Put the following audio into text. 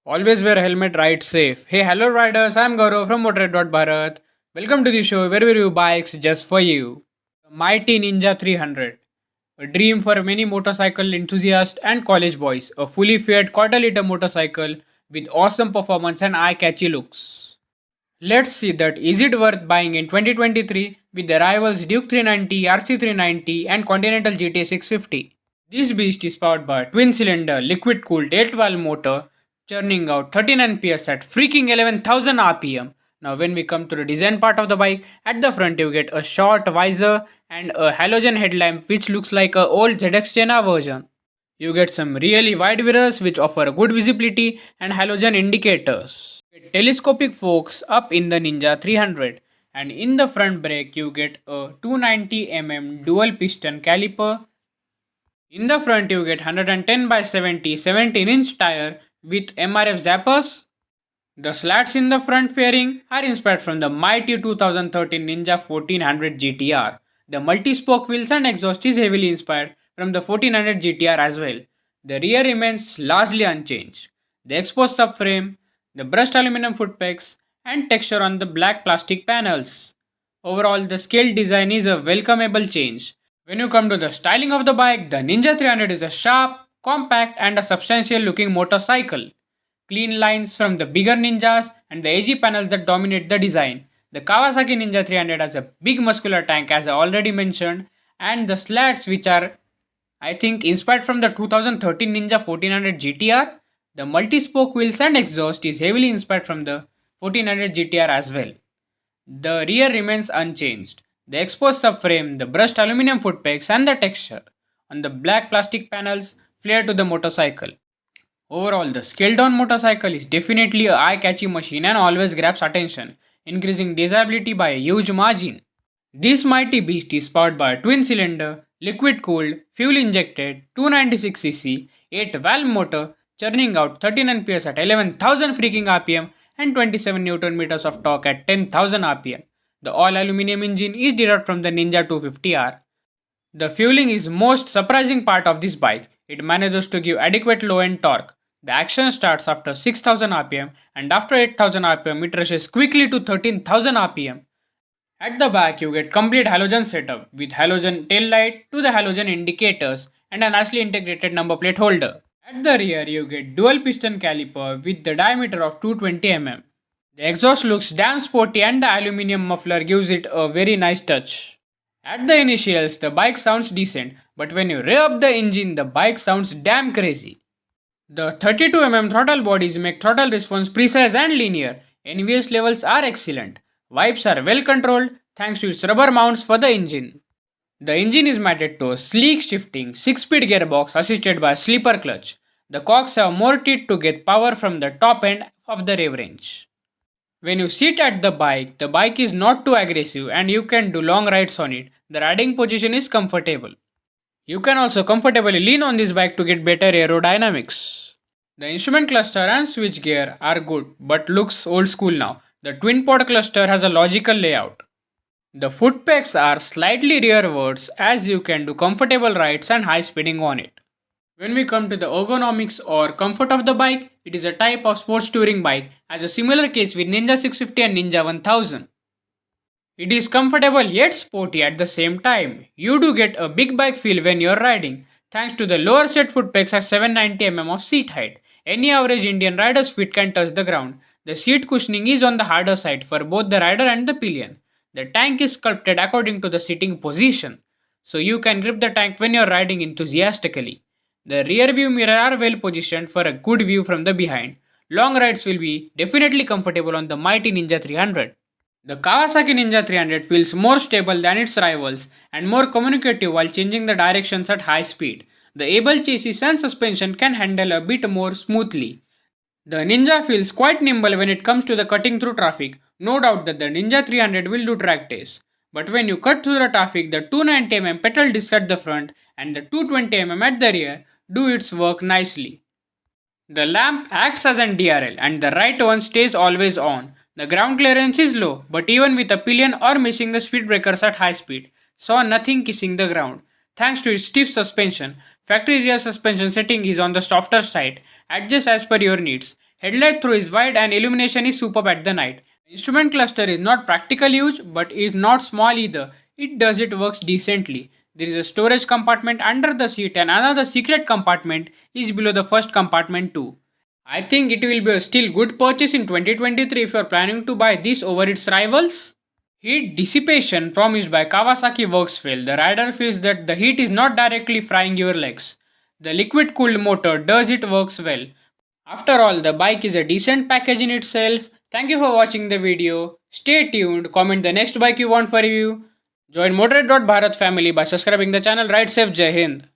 Always wear a helmet, ride safe. Hey, hello riders, I'm Gaurav from Motorhead.Bharat. Welcome to the show where we review bikes just for you. The mighty Ninja 300. A dream for many motorcycle enthusiasts and college boys. A fully fed quarter liter motorcycle with awesome performance and eye catchy looks. Let's see that is it worth buying in 2023 with the rivals Duke 390, RC 390 and Continental GT 650. This beast is powered by a twin cylinder liquid cooled 8 valve motor churning out 39 PS at freaking 11,000 RPM. Now when we come to the design part of the bike, at the front you get a short visor and a halogen headlamp which looks like a old ZX Chena version. You get some really wide mirrors which offer good visibility and halogen indicators. You get telescopic forks up in the Ninja 300, and in the front brake you get a 290 dual piston caliper. In the front you get 110 by 70 17-inch tire with MRF zappers. The slats in the front fairing are inspired from the mighty 2013 Ninja 1400 GTR. The multi-spoke wheels and exhaust is heavily inspired from the 1400 GTR as well. The rear remains largely unchanged. The exposed subframe, the brushed aluminum foot pegs, and texture on the black plastic panels. Overall, the scale design is a welcomeable change. When you come to the styling of the bike, the Ninja 300 is a sharp, compact, and a substantial looking motorcycle. Clean lines from the bigger Ninjas and the edgy panels that dominate the design. The Kawasaki Ninja 300 has a big muscular tank as I already mentioned, and the slats which are I think inspired from the 2013 Ninja 1400 GTR. The multi-spoke wheels and exhaust is heavily inspired from the 1400 GTR as well. The rear remains unchanged. The exposed subframe, the brushed aluminum foot pegs, and the texture on the black plastic panels flare to the motorcycle. Overall, the scaled down motorcycle is definitely a eye catchy machine and always grabs attention, increasing desirability by a huge margin. This mighty beast is powered by a twin cylinder, liquid cooled, fuel injected 296cc 8 valve motor churning out 39 PS at 11,000 freaking RPM and 27 Newton meters of torque at 10,000 RPM. The all aluminum engine is derived from the Ninja 250R. The fueling is most surprising part of this bike. It manages to give adequate low end torque. The action starts after 6000 rpm and after 8000 rpm it rushes quickly to 13,000 rpm. At the back you get complete halogen setup with halogen tail light to the halogen indicators and a nicely integrated number plate holder. At the rear you get dual piston caliper with the diameter of 220 mm. The exhaust looks damn sporty and the aluminium muffler gives it a very nice touch. At the initials, the bike sounds decent, but when you rev up the engine, the bike sounds damn crazy. The 32 throttle bodies make throttle response precise and linear. NVS levels are excellent. Vibes are well controlled thanks to its rubber mounts for the engine. The engine is mated to a sleek shifting 6-speed gearbox assisted by a slipper clutch. The cogs have more teeth to get power from the top end of the rev range. When you sit at the bike is not too aggressive and you can do long rides on it. The riding position is comfortable. You can also comfortably lean on this bike to get better aerodynamics. The instrument cluster and switch gear are good but looks old school now. The twin pod cluster has a logical layout. The foot pegs are slightly rearwards as you can do comfortable rides and high speeding on it. When we come to the ergonomics or comfort of the bike, it is a type of sports touring bike as a similar case with Ninja 650 and Ninja 1000. It is comfortable yet sporty at the same time. You do get a big bike feel when you're riding thanks to the lower set foot pegs at 790 mm of seat height. Any average Indian rider's feet can touch the ground. The seat cushioning is on the harder side for both the rider and the pillion. The tank is sculpted according to the sitting position, so you can grip the tank when you're riding enthusiastically. The rear view mirror are well positioned for a good view from the behind. Long rides will be definitely comfortable on the mighty Ninja 300. The Kawasaki Ninja 300 feels more stable than its rivals and more communicative while changing the directions at high speed. The able chassis and suspension can handle a bit more smoothly. The Ninja feels quite nimble when it comes to the cutting through traffic. No doubt that the Ninja 300 will do track days. But when you cut through the traffic, the 290 mm pedal disc at the front and the 220 mm at the rear do its work nicely. The lamp acts as an DRL and the right one stays always on. The ground clearance is low, but even with a pillion or missing the speed breakers at high speed, saw nothing kissing the ground. Thanks to its stiff suspension, factory rear suspension setting is on the softer side, adjust as per your needs. Headlight through is wide and illumination is superb at the night. Instrument cluster is not practical huge but is not small either. It does it works decently. There is a storage compartment under the seat and another secret compartment is below the first compartment too. I think it will be a still good purchase in 2023 if you are planning to buy this over its rivals. Heat dissipation promised by Kawasaki works well. The rider feels that the heat is not directly frying your legs. The liquid cooled motor does it works well. After all, the bike is a decent package in itself. Thank you for watching the video. Stay tuned, comment the next bike you want for review. Join Motorhead.Bharat family by subscribing the channel. Ride safe, Jai Hind.